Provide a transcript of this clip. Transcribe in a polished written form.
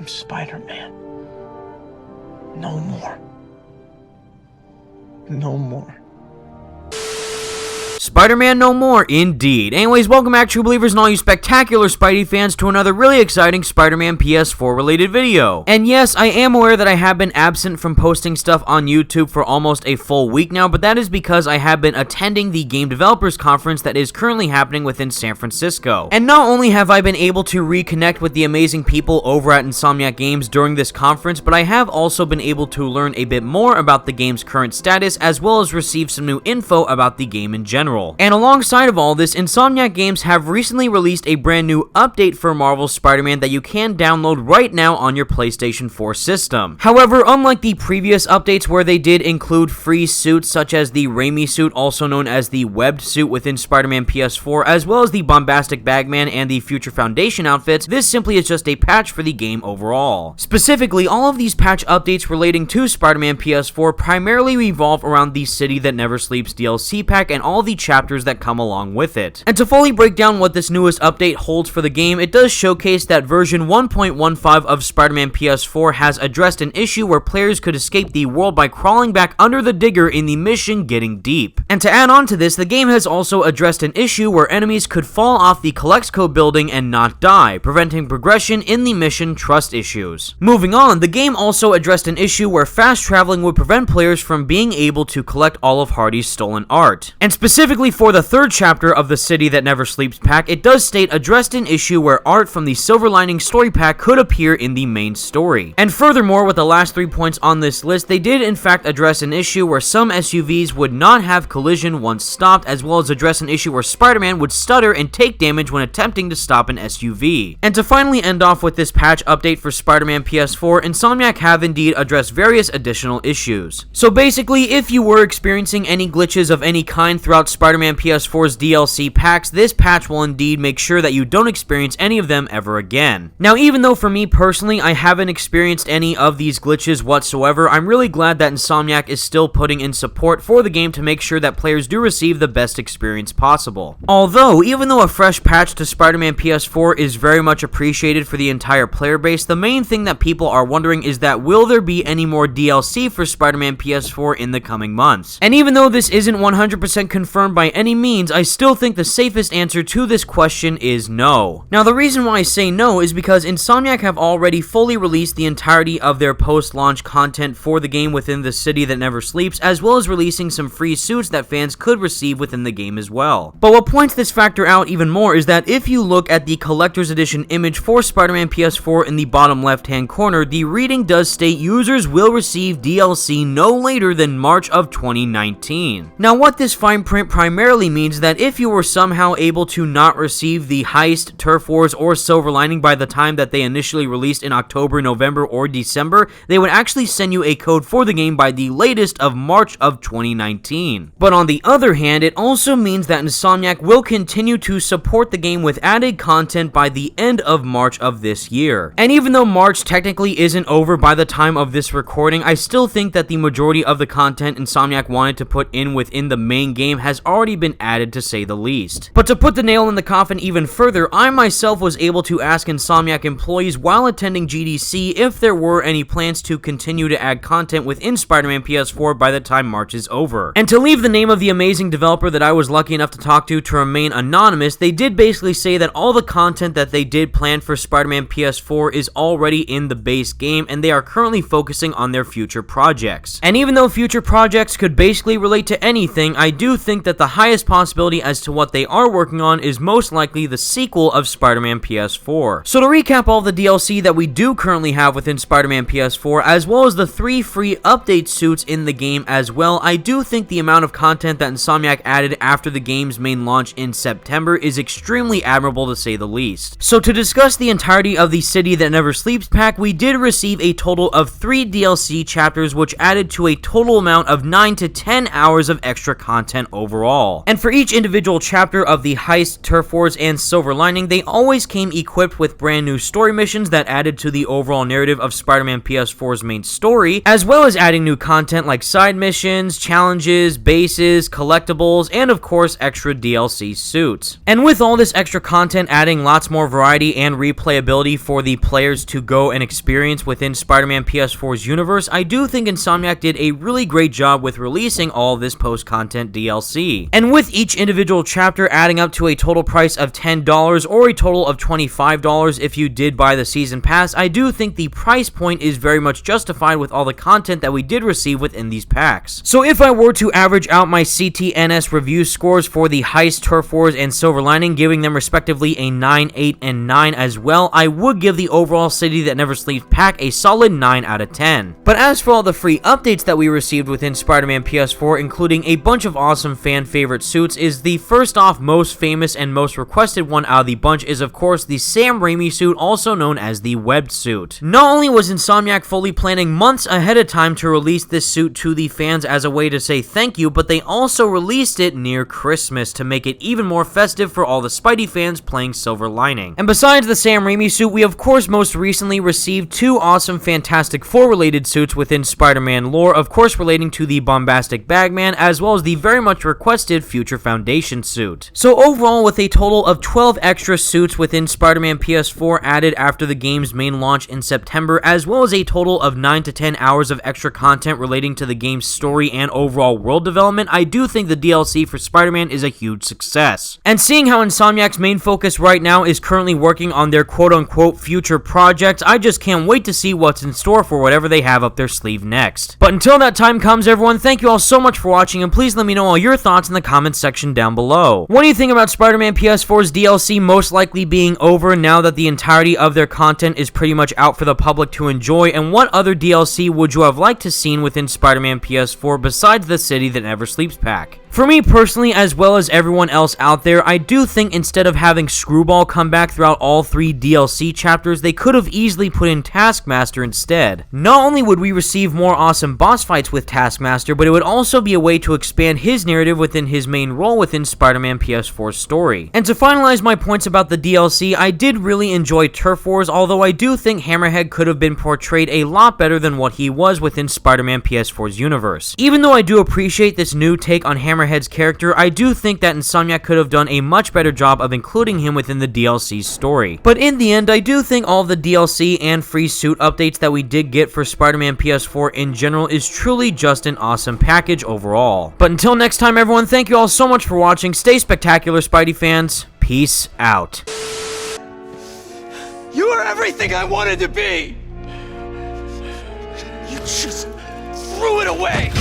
I'm Spider-Man. No more. No more. Spider-Man no more, indeed. Anyways, welcome back, true believers and all you spectacular Spidey fans, to another really exciting Spider-Man PS4 related video. And yes, I am aware that I have been absent from posting stuff on YouTube for almost a full week now, but that is because I have been attending the Game Developers Conference that is currently happening within San Francisco. And not only have I been able to reconnect with the amazing people over at Insomniac Games during this conference, but I have also been able to learn a bit more about the game's current status, as well as receive some new info about the game in general. And alongside of all this, Insomniac Games have recently released a brand new update for Marvel's Spider-Man that you can download right now on your PlayStation 4 system. However, unlike the previous updates where they did include free suits such as the Raimi suit, also known as the webbed suit within Spider-Man PS4, as well as the Bombastic Bagman and the Future Foundation outfits, this simply is just a patch for the game overall. Specifically, all of these patch updates relating to Spider-Man PS4 primarily revolve around the City That Never Sleeps DLC pack and all the chapters that come along with it. And to fully break down what this newest update holds for the game, it does showcase that version 1.15 of Spider-Man PS4 has addressed an issue where players could escape the world by crawling back under the digger in the mission Getting Deep. And to add on to this, the game has also addressed an issue where enemies could fall off the Colexco building and not die, preventing progression in the mission trust issues. Moving on, the game also addressed an issue where fast traveling would prevent players from being able to collect all of Hardy's stolen art. And specifically for the third chapter of the City That Never Sleeps pack, it does state addressed an issue where art from the Silver Lining story pack could appear in the main story. And furthermore, with the last 3 points on this list, they did in fact address an issue where some SUVs would not have collision once stopped, as well as address an issue where Spider-Man would stutter and take damage when attempting to stop an SUV. And to finally end off with this patch update for Spider-Man PS4, Insomniac have indeed addressed various additional issues. So basically, if you were experiencing any glitches of any kind throughout Spider-Man PS4's DLC packs, this patch will indeed make sure that you don't experience any of them ever again. Now, even though for me personally, I haven't experienced any of these glitches whatsoever, I'm really glad that Insomniac is still putting in support for the game to make sure that players do receive the best experience possible. Although, even though a fresh patch to Spider-Man PS4 is very much appreciated for the entire player base, the main thing that people are wondering is that will there be any more DLC for Spider-Man PS4 in the coming months? And even though this isn't 100% confirmed by any means, I still think the safest answer to this question is no. Now, the reason why I say no is because Insomniac have already fully released the entirety of their post-launch content for the game within the City That Never Sleeps, as well as releasing some free suits that fans could receive within the game as well. But what points this factor out even more is that if you look at the Collector's Edition image for Spider-Man PS4 in the bottom left-hand corner, the reading does state users will receive DLC no later than March of 2019. Now, what this fine print primarily means that if you were somehow able to not receive the Heist, Turf Wars, or Silver Lining by the time that they initially released in October, November, or December, they would actually send you a code for the game by the latest of March of 2019. But on the other hand, it also means that Insomniac will continue to support the game with added content by the end of March of this year. And even though March technically isn't over by the time of this recording, I still think that the majority of the content Insomniac wanted to put in within the main game has already been added, to say the least. But to put the nail in the coffin even further, I myself was able to ask Insomniac employees while attending GDC if there were any plans to continue to add content within Spider-Man PS4 by the time March is over. And to leave the name of the amazing developer that I was lucky enough to talk to remain anonymous, they did basically say that all the content that they did plan for Spider-Man PS4 is already in the base game, and they are currently focusing on their future projects. And even though future projects could basically relate to anything, I do think that the highest possibility as to what they are working on is most likely the sequel of Spider-Man PS4. So to recap all the DLC that we do currently have within Spider-Man PS4, as well as the 3 free update suits in the game as well, I do think the amount of content that Insomniac added after the game's main launch in September is extremely admirable, to say the least. So to discuss the entirety of the City That Never Sleeps pack, we did receive a total of 3 DLC chapters, which added to a total amount of 9 to 10 hours of extra content overall. overall. And for each individual chapter of the Heist, Turf Wars, and Silver Lining, they always came equipped with brand new story missions that added to the overall narrative of Spider-Man PS4's main story, as well as adding new content like side missions, challenges, bases, collectibles, and of course extra DLC suits. And with all this extra content adding lots more variety and replayability for the players to go and experience within Spider-Man PS4's universe, I do think Insomniac did a really great job with releasing all this post-content DLC. And with each individual chapter adding up to a total price of $10 or a total of $25 if you did buy the season pass, I do think the price point is very much justified with all the content that we did receive within these packs. So if I were to average out my CTNS review scores for the Heist, Turf Wars, and Silver Lining, giving them respectively a 9, 8, and 9 as well, I would give the overall City That Never Sleeps pack a solid 9 out of 10. But as for all the free updates that we received within Spider-Man PS4, including a bunch of awesome fan favorite suits, is the first off most famous and most requested one out of the bunch is of course the Sam Raimi suit, also known as the webbed suit. Not only was Insomniac fully planning months ahead of time to release this suit to the fans as a way to say thank you, but they also released it near Christmas to make it even more festive for all the Spidey fans playing Silver Lining. And besides the Sam Raimi suit, we of course most recently received two awesome Fantastic Four related suits within Spider-Man lore, of course relating to the Bombastic Bagman as well as the very much requested Future Foundation suit. So overall, with a total of 12 extra suits within Spider-Man PS4 added after the game's main launch in September, as well as a total of 9 to 10 hours of extra content relating to the game's story and overall world development, I do think the DLC for Spider-Man is a huge success. And seeing how Insomniac's main focus right now is currently working on their quote-unquote future projects, I just can't wait to see what's in store for whatever they have up their sleeve next. But until that time comes, everyone, thank you all so much for watching, and please let me know all your thoughts in the comments section down below. What do you think about Spider-Man PS4's DLC most likely being over now that the entirety of their content is pretty much out for the public to enjoy, and what other DLC would you have liked to seen within Spider-Man PS4 besides the City That Never Sleeps pack? For me personally, as well as everyone else out there, I do think instead of having Screwball come back throughout all 3 DLC chapters, they could have easily put in Taskmaster instead. Not only would we receive more awesome boss fights with Taskmaster, but it would also be a way to expand his narrative within his main role within Spider-Man PS4's story. And to finalize my points about the DLC, I did really enjoy Turf Wars, although I do think Hammerhead could have been portrayed a lot better than what he was within Spider-Man PS4's universe. Even though I do appreciate this new take on Hammerhead's character, I do think that Insomniac could have done a much better job of including him within the DLC's story. But in the end, I do think all of the DLC and free suit updates that we did get for Spider-Man PS4 in general is truly just an awesome package overall. But until next time, everyone, thank you all so much for watching. Stay spectacular, Spidey fans. Peace out. You are everything I wanted to be! You just threw it away!